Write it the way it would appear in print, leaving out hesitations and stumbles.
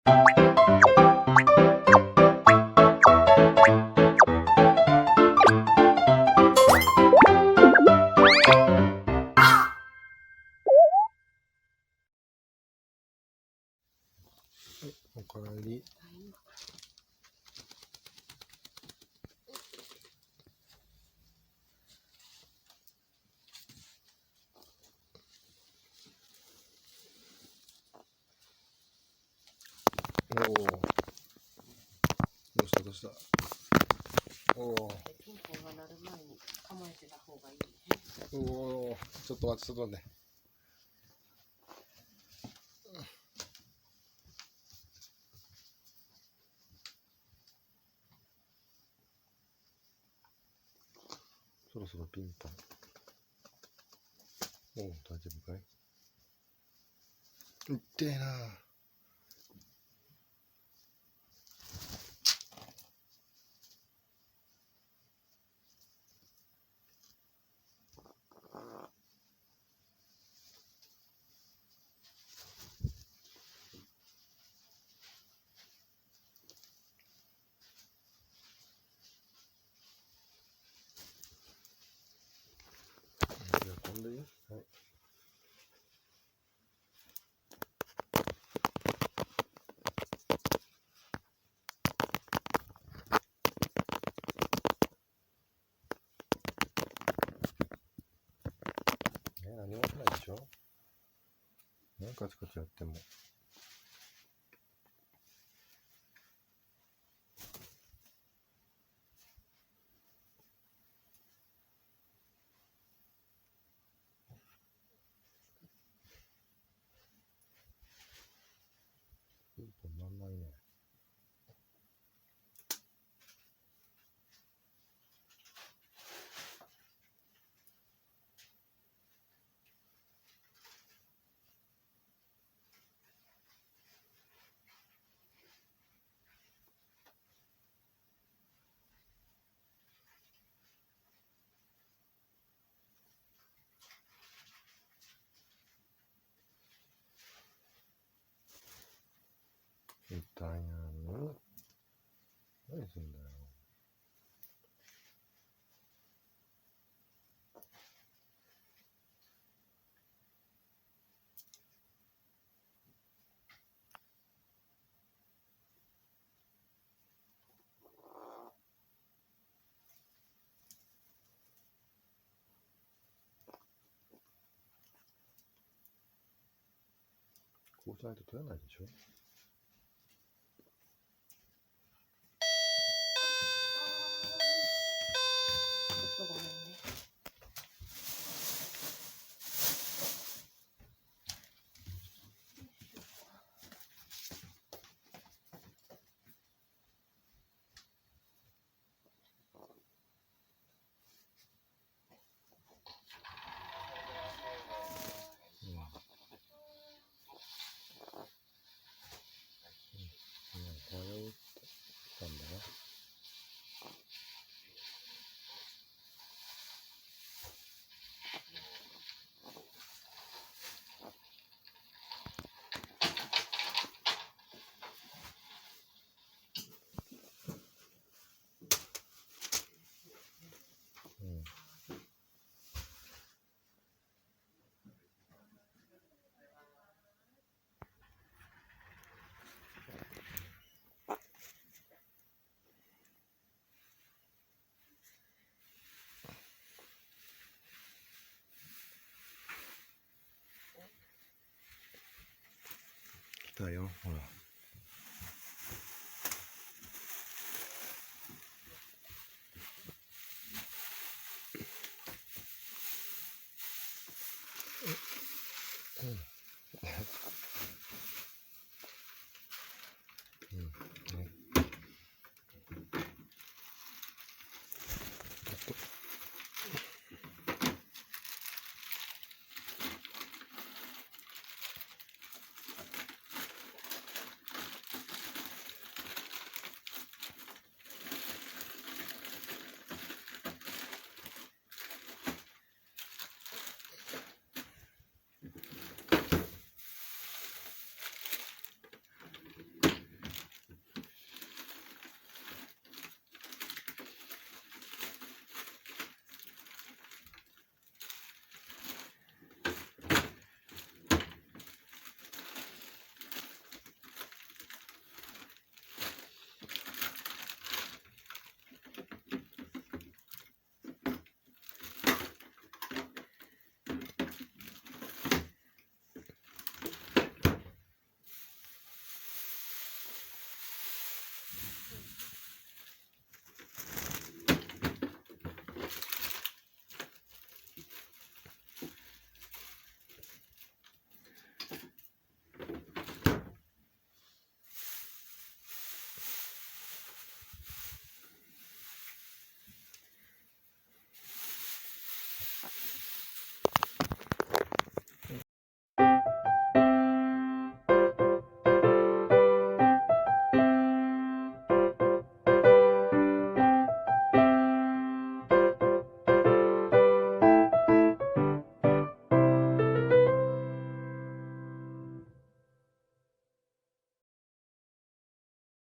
おかえり。おお。どうしたどうした。おお。ピンポンが鳴る前に構えてた方がいいね。おお。ちょっと待ってちょっと待って。そろそろピンポン。おお、大丈夫かい。いってえな。じゃあ飛んでいい？はい。何もしないでしょ。カチカチやっても。ピンポンなんないね。痛いやん。何すんだよ。こうしないと取れないでしょ。ちょっとごめんね。おはようって来たんだな。来たよ、ほら。